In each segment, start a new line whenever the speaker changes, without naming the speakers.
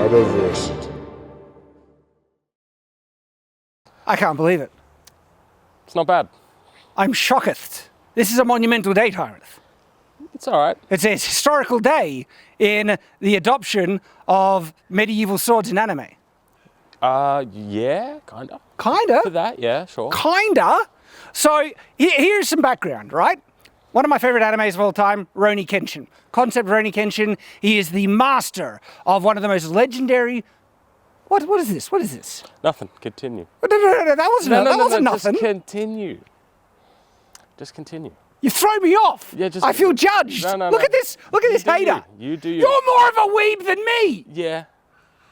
Shadowverse.
I can't believe it.
It's not bad.
I'm shocketh. This is a monumental day, Tyranth.
It's all right.
It's a historical day in the adoption of medieval swords in anime.
Yeah, kinda.
Kinda?
For that, yeah, sure.
Kinda. So here's some background, right? One of my favorite animes of all time, Rurouni Kenshin. Concept of Rurouni Kenshin, he is the master of one of the most legendary... What is this? What is this?
Nothing. Continue.
No, that wasn't nothing.
Just continue. Just continue.
You throw me off.
Yeah,
I feel judged.
No.
Look at this. Look at this hater.
You do you.
You're more of a weeb than me.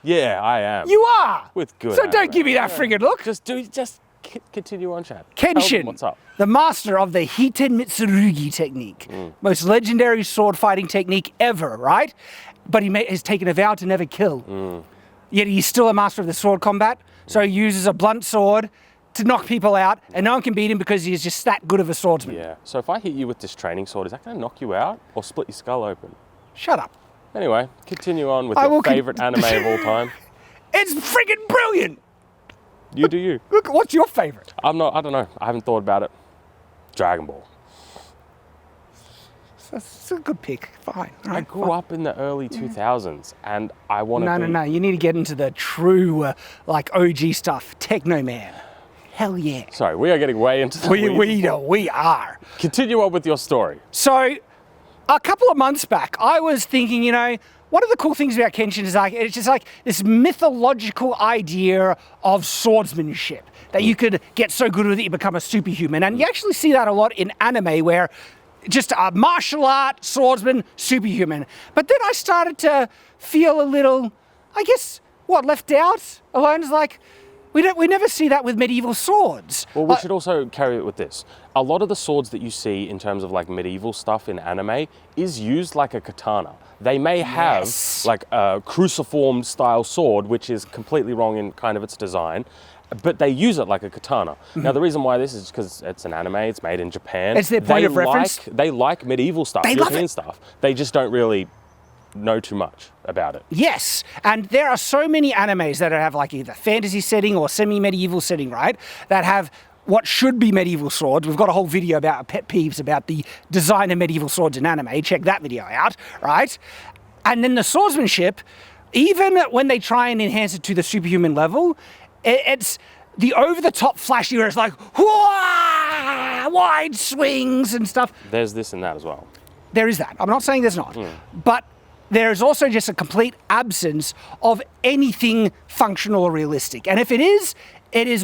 Yeah, I am.
You are.
With good.
So don't give me that friggin' look.
Just continue on, chat.
Kenshin,
What's up?
the master of the Hiten Mitsurugi technique, most legendary sword fighting technique ever, right? But he has taken a vow to never kill. Yet he's still a master of the sword combat, so he uses a blunt sword to knock people out, and no one can beat him because he's just that good of a swordsman.
Yeah. So if I hit you with this training sword, is that going to knock you out or split your skull open?
Shut up.
Anyway, continue on with your favourite anime of all time.
It's friggin' brilliant.
You do you.
Look, what's your favourite?
I don't know. I haven't thought about it. Dragon Ball.
That's a good pick. Fine.
I grew up in the early 2000s, and I want to
No. You need to get into the true, OG stuff. Techno Man. Hell yeah.
Sorry, we are getting way into the weeds.
We are.
Continue on with your story.
So, a couple of months back, I was thinking, one of the cool things about Kenshin is it's just like this mythological idea of swordsmanship, that you could get so good with it you become a superhuman. And you actually see that a lot in anime where just a martial art, swordsman, superhuman. But then I started to feel a little, left out, alone. It's like, we never see that with medieval swords.
Well, we should also carry it with this. A lot of the swords that you see in terms of medieval stuff in anime is used like a katana. They may have a cruciform style sword, which is completely wrong in kind of its design, but they use it like a katana. Now, the reason why this is because it's an anime, it's made in Japan.
It's their point of reference.
They like medieval stuff, European stuff. They just don't really know too much about it.
Yes, and there are so many animes that have either fantasy setting or semi-medieval setting, right? That have what should be medieval swords. We've got a whole video about pet peeves about the design of medieval swords in anime. Check that video out, right? And then the swordsmanship, even when they try and enhance it to the superhuman level, it's the over-the-top flashy where it's like, wide swings and stuff.
There's this and that as well.
There is that. I'm not saying there's not. But there is also just a complete absence of anything functional or realistic. And if it is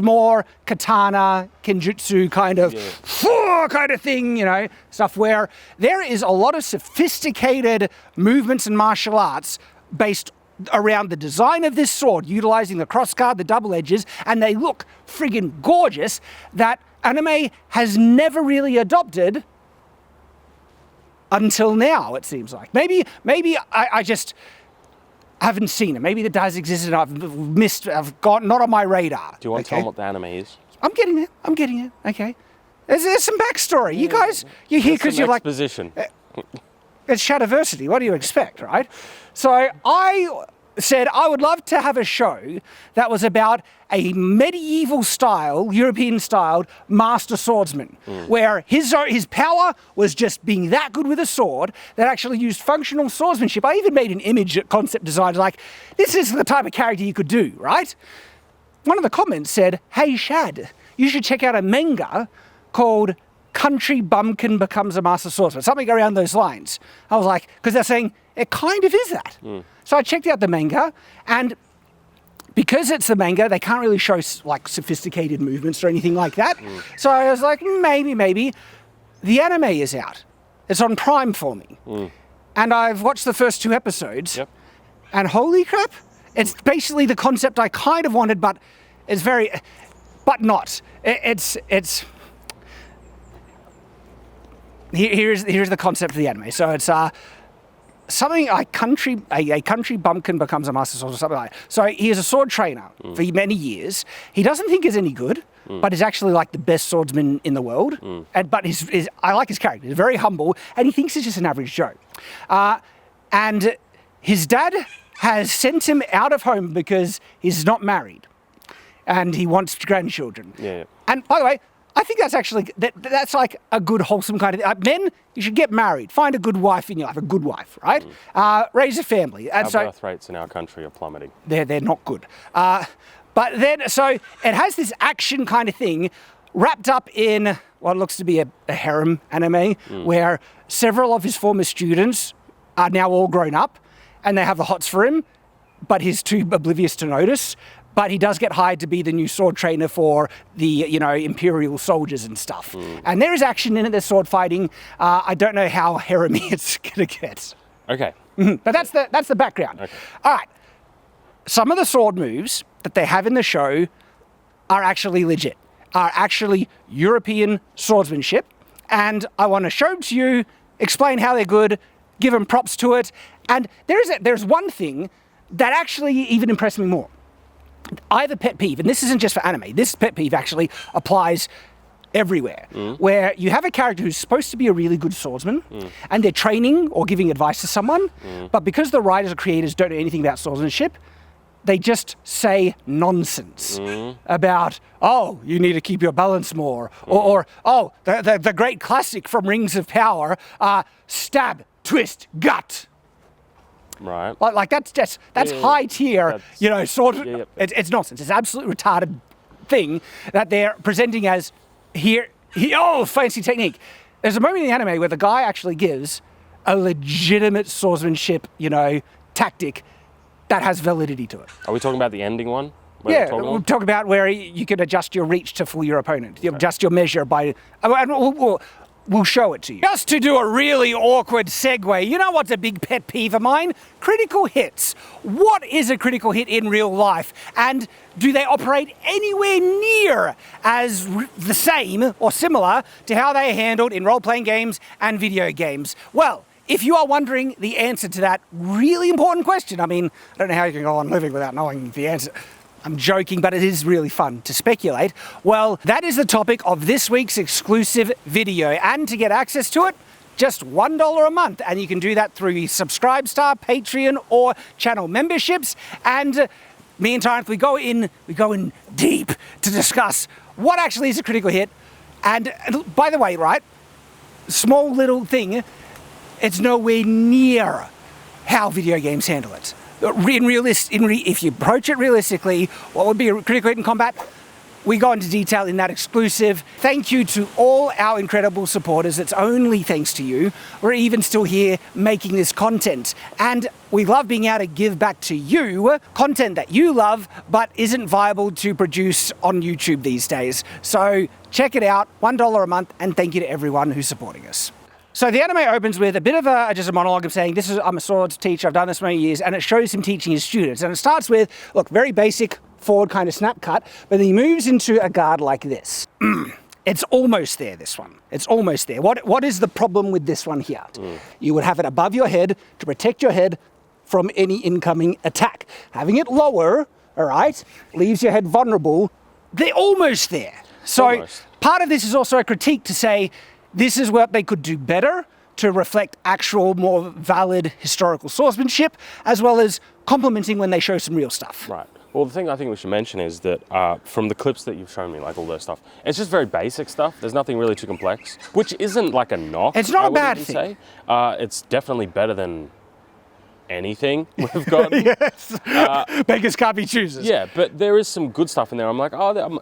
more katana, kenjutsu kind of thing, stuff where there is a lot of sophisticated movements and martial arts based around the design of this sword, utilizing the crossguard, the double edges, and they look friggin' gorgeous, that anime has never really adopted until now, it seems like. Maybe I just haven't seen it. Maybe it does exist and I've got not on my radar.
Do you want to tell them what the anime is?
I'm getting it. Okay. There's some backstory. You guys, you're here because you're like...
exposition.
It's Shadowversity. What do you expect, right? So I said I would love to have a show that was about a medieval-style, European-styled Master Swordsman, where his power was just being that good with a sword that actually used functional swordsmanship. I even made an image concept design like, this is the type of character you could do, right? One of the comments said, hey, Shad, you should check out a manga called Country Bumpkin Becomes a Master Swordsman, something around those lines. I was like, because they're saying, it kind of is that. So I checked out the manga, and because it's the manga, they can't really show sophisticated movements or anything like that. So I was like, maybe. The anime is out. It's on Prime for me. And I've watched the first 2 episodes.
Yep.
And holy crap, it's basically the concept I kind of wanted, but it's but not. It's here's the concept of the anime. So it's something a country bumpkin becomes a master sword or something like that. So he is a sword trainer for many years. He doesn't think he's any good, but is actually the best swordsman in the world. But I like his character. He's very humble, and he thinks he's just an average Joe. And his dad has sent him out of home because he's not married and he wants grandchildren.
Yeah.
And by the way, I think that's actually, that's like a good wholesome kind of, men, you should get married, find a good wife in your life, a good wife, right? Raise a family. And
Our birth rates in our country are plummeting.
They're not good. But then, so it has this action kind of thing wrapped up in what looks to be a harem anime, where several of his former students are now all grown up and they have the hots for him, but he's too oblivious to notice. But he does get hired to be the new sword trainer for the, imperial soldiers and stuff. And there is action in it, there's sword fighting. I don't know how harem-y it's going to get.
Okay.
But that's the background.
Okay.
All right. Some of the sword moves that they have in the show are actually legit, are actually European swordsmanship. And I want to show them to you, explain how they're good, give them props to it. And there's one thing that actually even impressed me more. I have a pet peeve, and this isn't just for anime. This pet peeve actually applies everywhere, where you have a character who's supposed to be a really good swordsman, and they're training or giving advice to someone, but because the writers or creators don't know anything about swordsmanship, they just say nonsense about, oh, you need to keep your balance more, or oh, the great classic from Rings of Power, stab, twist, gut.
Right.
Like that's high tier, sword.
Yep.
It's nonsense. It's an absolute retarded thing that they're presenting as fancy technique. There's a moment in the anime where the guy actually gives a legitimate swordsmanship, tactic that has validity to it.
Are we talking about the ending one?
We'll talk about where you can adjust your reach to fool your opponent. You adjust your measure by. We'll show it to you. Just to do a really awkward segue, you know what's a big pet peeve of mine? Critical hits. What is a critical hit in real life? And do they operate anywhere near as the same or similar to how they are handled in role-playing games and video games? Well, if you are wondering the answer to that really important question, I mean, I don't know how you can go on living without knowing the answer. I'm joking, but it is really fun to speculate. Well, that is the topic of this week's exclusive video. And to get access to it, just $1 a month. And you can do that through Subscribestar, Patreon, or channel memberships. And me and Tyranth, we go in deep to discuss what actually is a critical hit. And by the way, right, small little thing, it's nowhere near how video games handle it. If you approach it realistically, what would be a critical hit in combat? We go into detail in that exclusive. Thank you to all our incredible supporters. It's only thanks to you we're even still here making this content. And we love being able to give back to you content that you love but isn't viable to produce on YouTube these days. So check it out, $1 a month, and thank you to everyone who's supporting us. So the anime opens with a bit of just a monologue of saying, I'm a swords teacher, I've done this for many years, and it shows him teaching his students. And it starts with, look, very basic forward kind of snap cut, but then he moves into a guard like this. It's almost there, this one. It's almost there. What is the problem with this one here? You would have it above your head to protect your head from any incoming attack. Having it lower, all right, leaves your head vulnerable. They're almost there. So part of this is also a critique to say, this is what they could do better to reflect actual, more valid historical swordsmanship, as well as complimenting when they show some real stuff.
Right. Well, the thing I think we should mention is that from the clips that you've shown me, like all those stuff, it's just very basic stuff. There's nothing really too complex, which isn't like a knock.
It's not a bad thing.
It's definitely better than anything we've got.
Yes. Beggars can't be choosers.
Yeah, but there is some good stuff in there. I'm like,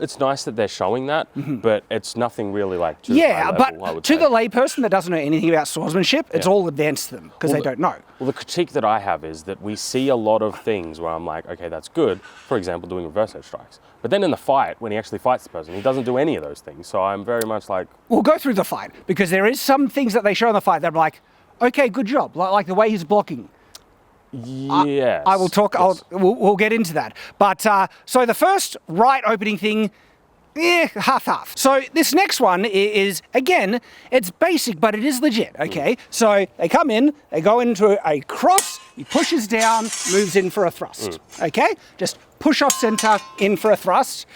it's nice that they're showing that, but it's nothing really like too high level,
but to the layperson that doesn't know anything about swordsmanship, it's all advanced to them because they don't know.
Well, the critique that I have is that we see a lot of things where I'm like, okay, that's good. For example, doing reverse edge strikes. But then in the fight, when he actually fights the person, he doesn't do any of those things. So I'm very much like...
We'll go through the fight because there is some things that they show in the fight that I'm like, okay, good job. Like the way he's blocking.
Yes.
I will talk.
Yes.
We'll get into that. But so the first right opening thing, half. So this next one is again, it's basic, but it is legit. Okay. So they come in, they go into a cross. He pushes down, moves in for a thrust. Okay. Just push off center, in for a thrust.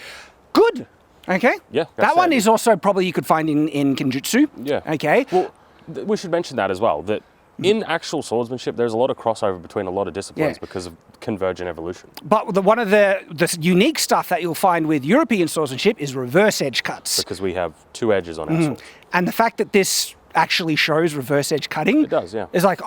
Good. Okay.
Yeah.
That one is also probably you could find in Kenjutsu.
Yeah.
Okay.
Well, we should mention that as well. That In actual swordsmanship, there's a lot of crossover between a lot of disciplines because of convergent evolution.
But one of the unique stuff that you'll find with European swordsmanship is reverse edge cuts.
Because we have two edges on our sword.
And the fact that this actually shows reverse edge cutting.
It does, yeah.
Is like,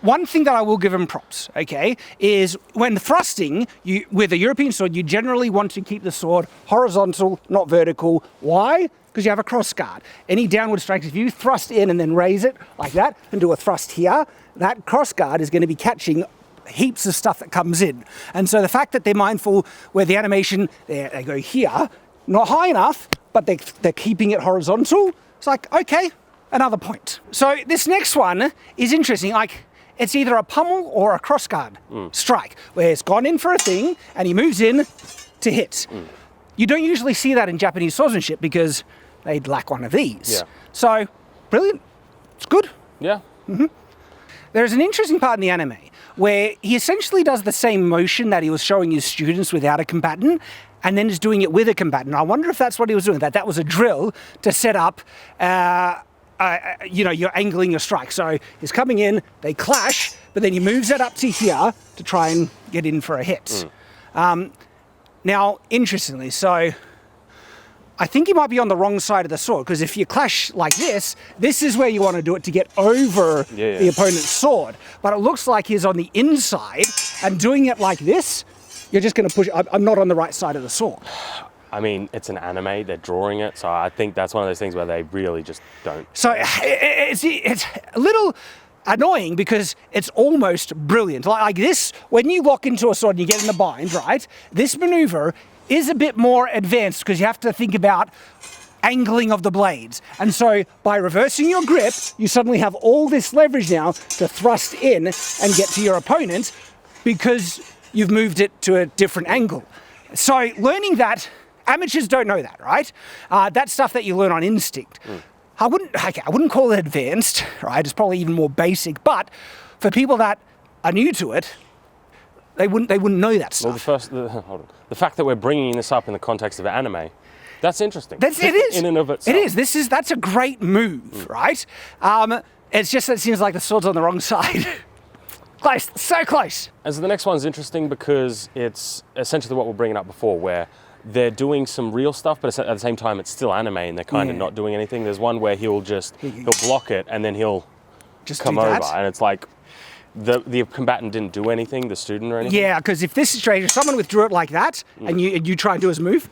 one thing that I will give him props, okay, is when thrusting, with a European sword, you generally want to keep the sword horizontal, not vertical. Why? Because you have a cross guard. Any downward strikes, if you thrust in and then raise it like that and do a thrust here, that cross guard is going to be catching heaps of stuff that comes in. And so the fact that they're mindful where the animation, they go here, not high enough, but they're keeping it horizontal, it's like, okay, another point. So this next one is interesting. Like, it's either a pummel or a cross guard strike, where it's gone in for a thing and he moves in to hit. You don't usually see that in Japanese swordsmanship because they'd lack one of these.
Yeah.
So, brilliant. It's good.
Yeah.
There's an interesting part in the anime where he essentially does the same motion that he was showing his students without a combatant, and then is doing it with a combatant. I wonder if that's what he was doing, that was a drill to set up, you're angling your strike. So he's coming in, they clash, but then he moves it up to here to try and get in for a hit. Now, interestingly, so I think he might be on the wrong side of the sword, because if you clash like this is where you want to do it to get over the opponent's sword. But it looks like he's on the inside, and doing it like this, you're just going to push. I'm not on the right side of the sword.
I mean, it's an anime, they're drawing it, so I think that's one of those things where they really just don't.
So it's a little annoying because it's almost brilliant. Like this, when you lock into a sword and you get in the bind, right? This maneuver is a bit more advanced because you have to think about angling of the blades. And so by reversing your grip, you suddenly have all this leverage now to thrust in and get to your opponent because you've moved it to a different angle. So learning that, amateurs don't know that, right? That's stuff that you learn on instinct. I wouldn't call it advanced, right? It's probably even more basic, but for people that are new to it, they wouldn't know that stuff.
Well, the fact that we're bringing this up in the context of anime, that's interesting.
It is.
In and of itself.
It is. That's a great move, right? It's just that it seems like the sword's on the wrong side. Close, so close.
And so the next one's interesting because it's essentially what we're bringing up before, where they're doing some real stuff, but at the same time it's still anime and they're kind of not doing anything. There's one where he'll block it and then he'll just come over, and it's like the combatant didn't do anything, the student or anything.
Yeah, because if this situation, if someone withdrew it like that and you try and do his move,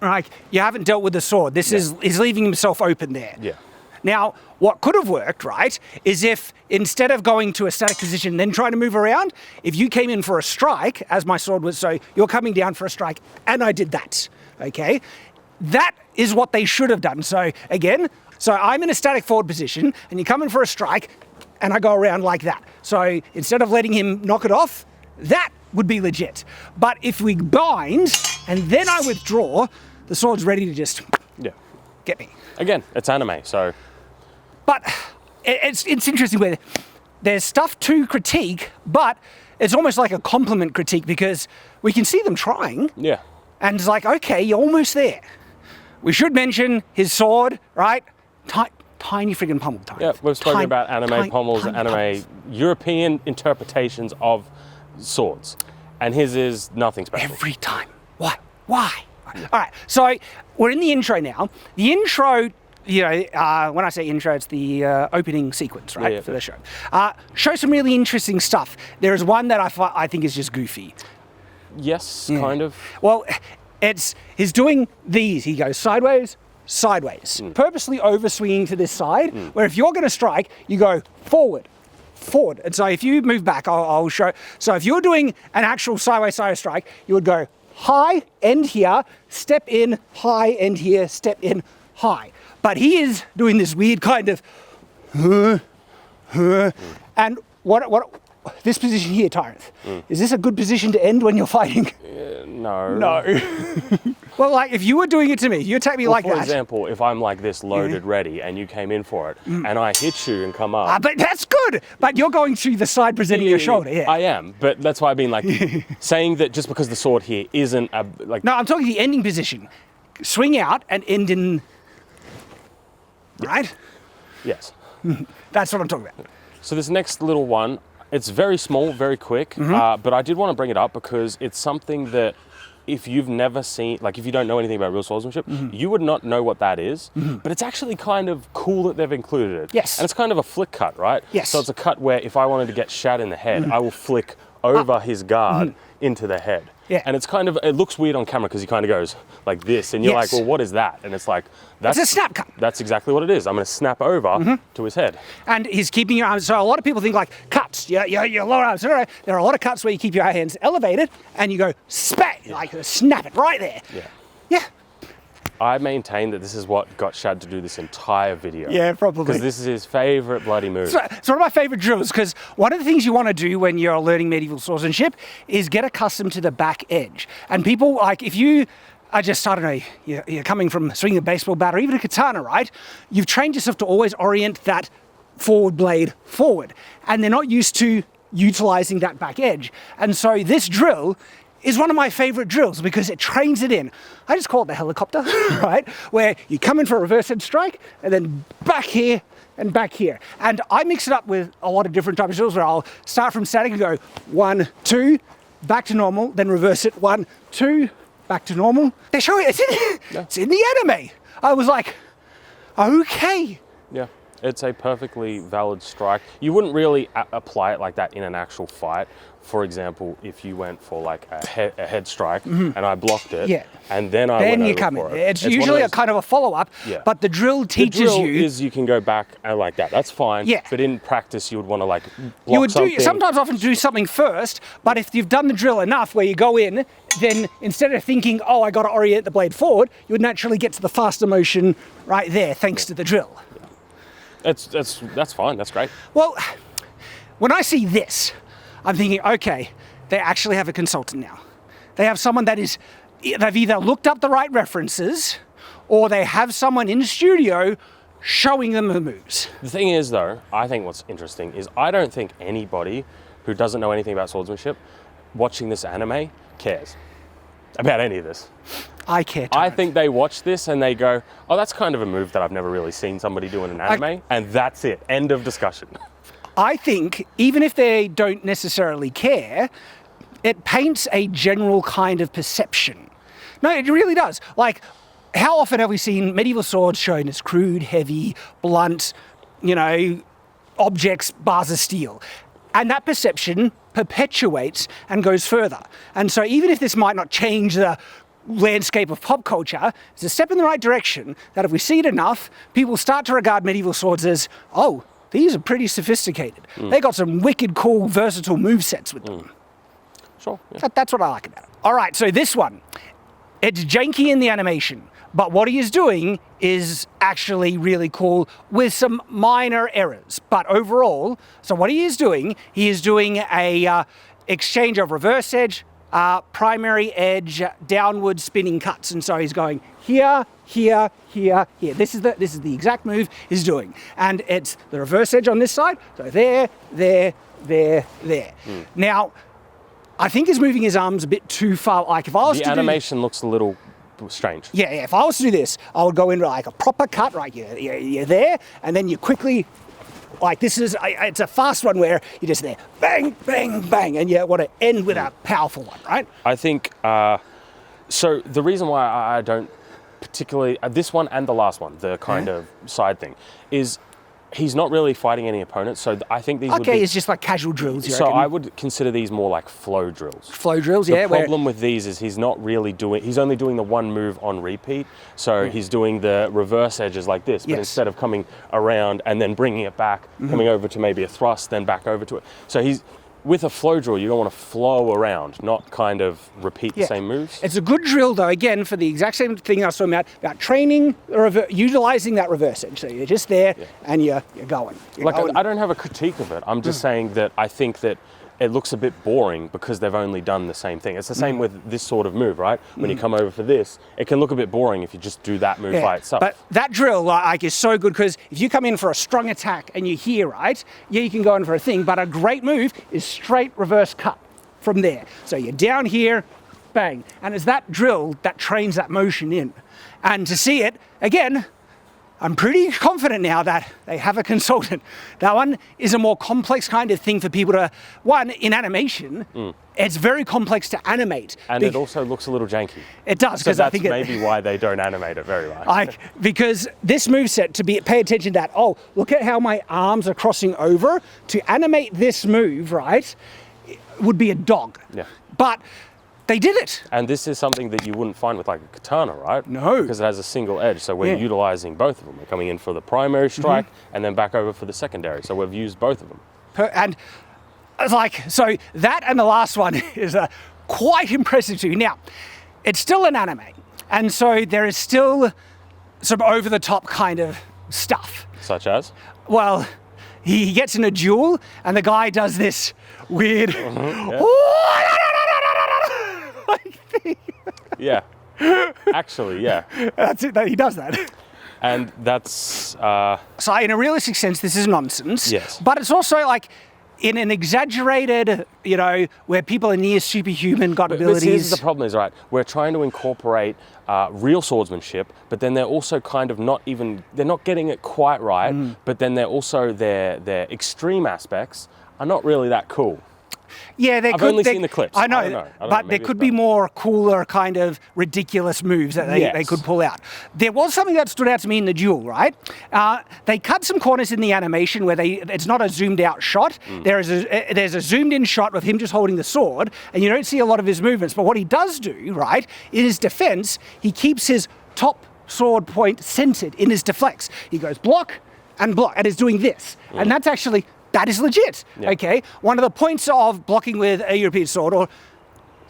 like you haven't dealt with the sword. This is leaving himself open there.
Yeah.
Now, what could have worked, right, is if instead of going to a static position, then trying to move around, if you came in for a strike, as my sword was, so you're coming down for a strike, and I did that, okay? That is what they should have done. So again, I'm in a static forward position, and you come in for a strike, and I go around like that. So instead of letting him knock it off, that would be legit. But if we bind, and then I withdraw, the sword's ready to just get me.
Again, it's anime, so...
But it's interesting where there's stuff to critique, but it's almost like a compliment critique because we can see them trying.
Yeah.
And it's like, okay, you're almost there. We should mention his sword, right? Tiny friggin' pummel time.
Yeah, we've spoken about anime pommels, anime European interpretations of swords. And his is nothing special.
Every time. Why? All right, so we're in the intro now. The intro... when I say intro, it's the opening sequence, right, for the show. Show some really interesting stuff. There is one that I think is just goofy.
Yes, kind of.
Well, he's doing these. He goes sideways, purposely over-swinging to this side, where if you're going to strike, you go forward. And so if you move back, I'll show. So if you're doing an actual sideways strike, you would go high, end here, step in, high, end here, step in, high. But he is doing this weird kind of, and what this position here, Tyranth, is this a good position to end when you're fighting?
No.
Well, like if you were doing it to me, you attack me like that.
For example, if I'm like this, loaded, ready, and you came in for it, and I hit you and come up.
But that's good. But you're going to the side presenting your shoulder,
I am, but that's why I mean like saying that just because the sword here isn't like.
No, I'm talking the ending position. Swing out and end in. Right?
Yes.
That's what I'm talking about.
So this next little one, it's very small, very quick, but I did want to bring it up because it's something that if you've never seen, like if you don't know anything about real swordsmanship, you would not know what that is, but it's actually kind of cool that they've included it.
Yes.
And it's kind of a flick cut, right?
Yes.
So it's a cut where if I wanted to get Shad in the head, I will flick over his guard into the head.
Yeah.
And it's kind of, it looks weird on camera because he kind of goes like this, and you're like, well, what is that? And it's like,
It's a snap cut.
That's exactly what it is. I'm going to snap over to his head.
And he's keeping your arms. So a lot of people think like cuts, your lower arms. No, there are a lot of cuts where you keep your hands elevated and you go spat, like snap it right there.
Yeah.
Yeah.
I maintain that this is what got Shad to do this entire video.
Yeah, probably.
Because this is his favourite bloody move.
So it's one of my favourite drills because one of the things you want to do when you're learning medieval swordsmanship is get accustomed to the back edge. And people, like, if you are just, I don't know, you're coming from swinging a baseball bat or even a katana, right? You've trained yourself to always orient that forward blade forward. And they're not used to utilising that back edge. And so this drill is one of my favorite drills because it trains it in. I just call it the helicopter, right? Where you come in for a reverse head strike and then back here and back here. And I mix it up with a lot of different types of drills where I'll start from static and go 1, 2, back to normal, then reverse it 1, 2, back to normal. They show it, it's in the anime. I was like, okay.
Yeah, it's a perfectly valid strike. You wouldn't really apply it like that in an actual fight. For example, if you went for like a head strike and I blocked it, and then I went over
you come
for
in.
it.
It's usually a kind of a follow-up, but the drill teaches
the drill
you.
Is you can go back and like that. That's fine.
Yeah.
But in practice, you would want to like block
You would
something.
sometimes often do something first, but if you've done the drill enough where you go in, then instead of thinking, oh, I got to orient the blade forward, you would naturally get to the faster motion right there, thanks to the drill.
Yeah. That's fine. That's great.
Well, when I see this, I'm thinking, okay, they actually have a consultant now. They have someone they've either looked up the right references or they have someone in studio showing them the moves.
The thing is, though, I think what's interesting is I don't think anybody who doesn't know anything about swordsmanship watching this anime cares about any of this.
I care.
I think they watch this and they go, oh, that's kind of a move that I've never really seen somebody do in an anime, and that's it. End of discussion.
I think even if they don't necessarily care, it paints a general kind of perception. No, it really does. Like, how often have we seen medieval swords shown as crude, heavy, blunt, objects, bars of steel? And that perception perpetuates and goes further. And so even if this might not change the landscape of pop culture, it's a step in the right direction that if we see it enough, people start to regard medieval swords as, oh, these are pretty sophisticated. They got some wicked cool, versatile movesets with them.
Sure. Yeah.
That's what I like about it. All right, so this one, it's janky in the animation, but what he is doing is actually really cool with some minor errors. But overall, so what he is doing a exchange of reverse edge, primary edge, downward spinning cuts. And so he's going here, here, here, here. This is the exact move he's doing. And it's the reverse edge on this side. So there, there, there, there. Now, I think he's moving his arms a bit too far. Like if I was
the animation looks a little strange.
Yeah, if I was to do this, I would go into like a proper cut, right? You're there, and then you quickly, like it's a fast one where you're just there, bang, bang, bang, and you want to end with a powerful one, right?
I think, so the reason why I don't particularly, this one and the last one, the kind of side thing, is he's not really fighting any opponents, so I think these would be...
it's just like casual drills, you
So
reckon?
I would consider these more like flow drills.
Flow drills,
The problem with these is he's not really he's only doing the one move on repeat, so he's doing the reverse edges like this, but instead of coming around and then bringing it back, coming over to maybe a thrust, then back over to it. So with a flow drill, you don't want to flow around, not kind of repeat the same moves.
It's a good drill, though, again, for the exact same thing I was talking about training, utilising that reverse edge. So you're just there and you're going.
I don't have a critique of it. I'm just saying that I think that it looks a bit boring because they've only done the same thing. It's the same with this sort of move, right? When you come over for this, it can look a bit boring if you just do that move by itself.
But that drill is so good because if you come in for a strong attack and you're here, right? Yeah, you can go in for a thing, but a great move is straight reverse cut from there. So you're down here, bang. And it's that drill that trains that motion in. And to see it, again, I'm pretty confident now that they have a consultant. That one is a more complex kind of thing for people to, one, in animation, it's very complex to animate.
And it also looks a little janky.
It does,
So
because I
that's
think
maybe why they don't animate it very well.
Because this moveset, pay attention to that, oh, look at how my arms are crossing over. To animate this move, right, would be a dog.
Yeah.
But they did it.
And this is something that you wouldn't find with like a katana, right?
No.
Because it has a single edge. So we're utilizing both of them. We're coming in for the primary strike and then back over for the secondary. So we've used both of them.
And it's like, so that and the last one is quite impressive to me. Now, it's still an anime. And so there is still some over-the-top kind of stuff.
Such as?
Well, he gets in a duel and the guy does this weird...
Yeah. Actually, yeah.
That's it, he does that.
And that's...
So in a realistic sense, this is nonsense.
Yes.
But it's also like in an exaggerated, where people are near superhuman got abilities.
Here's the problem is, right, we're trying to incorporate real swordsmanship, but then they're also kind of they're not getting it quite right, but then they're also, their extreme aspects are not really that cool.
Yeah,
I've only seen the clips.
I know,
I don't know.
But there could be more cooler kind of ridiculous moves that they could pull out. There was something that stood out to me in the duel, right? They cut some corners in the animation where it's not a zoomed out shot. There's a zoomed in shot with him just holding the sword, and you don't see a lot of his movements. But what he does do, right, in his defense, he keeps his top sword point centered in his deflects. He goes block, and is doing this. And that's actually... That is legit, okay? One of the points of blocking with a European sword, or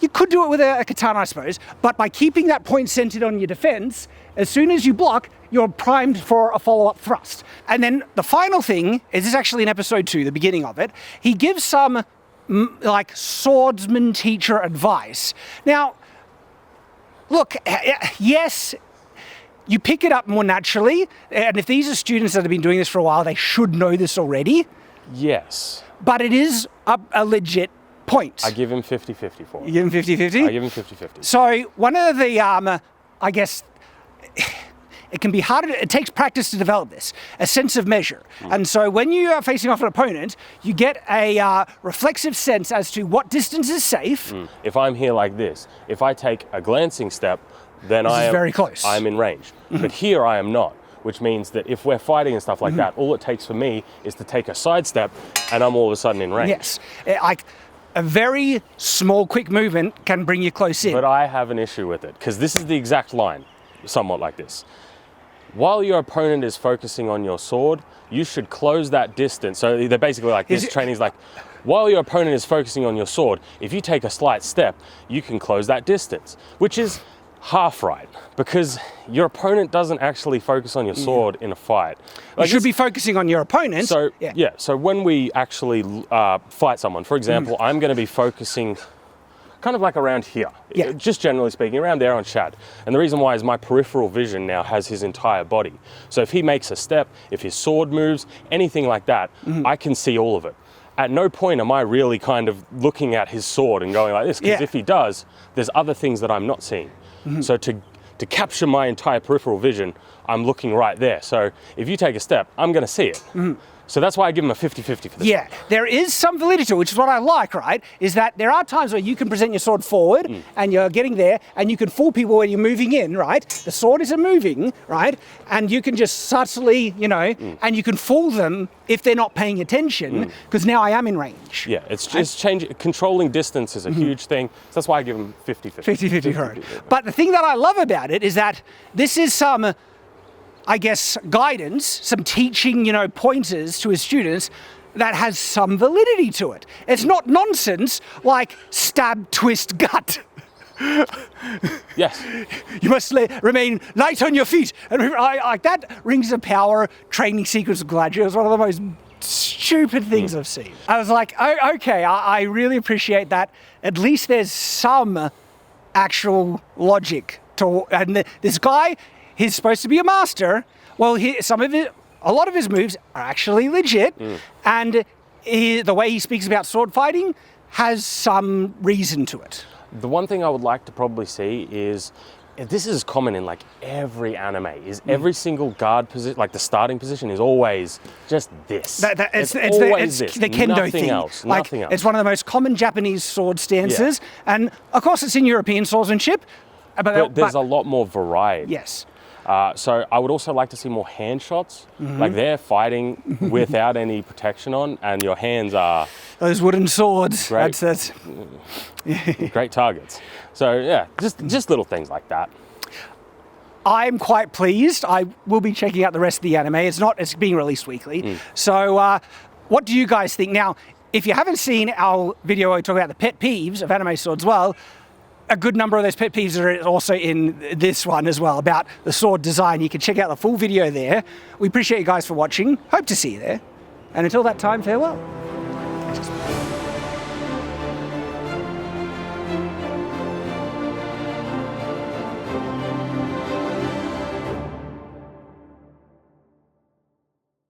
you could do it with a katana, I suppose, but by keeping that point centered on your defense, as soon as you block, you're primed for a follow-up thrust. And then the final thing, this is actually in episode 2, the beginning of it, he gives some, like, swordsman teacher advice. Now, look, yes, you pick it up more naturally, and if these are students that have been doing this for a while, they should know this already.
Yes.
But it is a legit point.
I give him 50-50 for it.
You give him 50-50?
I give him 50-50.
So one of the, I guess, it can be harder, it takes practice to develop this, a sense of measure. And so when you are facing off an opponent, you get a reflexive sense as to what distance is safe.
If I'm here like this, if I take a glancing step, then
This is very close.
I'm in range. But here I am not. Which means that if we're fighting and stuff like that, all it takes for me is to take a sidestep and I'm all of a sudden in range.
Yes, like a very small, quick movement can bring you close in.
But I have an issue with it, because this is the exact line, somewhat like this. While your opponent is focusing on your sword, you should close that distance. So they're basically like, this training's like, while your opponent is focusing on your sword, if you take a slight step, you can close that distance, which is half right, because your opponent doesn't actually focus on your sword in a fight.
You should be focusing on your opponent.
So so when we actually fight someone, for example, I'm going to be focusing kind of like around here, just generally speaking, around there on Shad. And the reason why is my peripheral vision now has his entire body. So if he makes a step, if his sword moves, anything like that, I can see all of it. At no point am I really kind of looking at his sword and going like this, because if he does, there's other things that I'm not seeing. So to capture my entire peripheral vision, I'm looking right there. So if you take a step, I'm going to see it. So that's why I give him a 50-50 for this.
Yeah, there is some validity to it, which is what I like, right? Is that there are times where you can present your sword forward and you're getting there and you can fool people when you're moving in, right? The sword isn't moving, right? And you can just subtly, and you can fool them if they're not paying attention, because now I am in range.
Yeah, it's just controlling distance is a huge thing. So that's why I give him 50-50.
50-50, right. But the thing that I love about it is that this is some, I guess, guidance, some teaching, pointers to his students that has some validity to it. It's not nonsense like stab, twist, gut.
Yes.
You must remain light on your feet. And like that Rings of Power training sequence of Galadriel is one of the most stupid things I've seen. I was like, oh, okay, I really appreciate that. At least there's some actual logic to, and this guy, he's supposed to be a master. Well, a lot of his moves are actually legit, and the way he speaks about sword fighting has some reason to it.
The one thing I would like to probably see is this is common in like every anime. Is every single guard position, like the starting position, is always just this.
It's
always
the kendo
nothing
thing.
Else,
like,
nothing else.
It's one of the most common Japanese sword stances, and of course it's in European swordsmanship.
But there's a lot more variety.
Yes.
So I would also like to see more hand shots. Like they're fighting without any protection on, and your hands are
those wooden swords.
Great.
That's
great targets. So yeah, just little things like that.
I'm quite pleased. I will be checking out the rest of the anime. It's being released weekly. So what do you guys think? Now, if you haven't seen our video where we talk about the pet peeves of anime swords, well, a good number of those pet peeves are also in this one as well, about the sword design. You can check out the full video there. We appreciate you guys for watching. Hope to see you there. And until that time, farewell.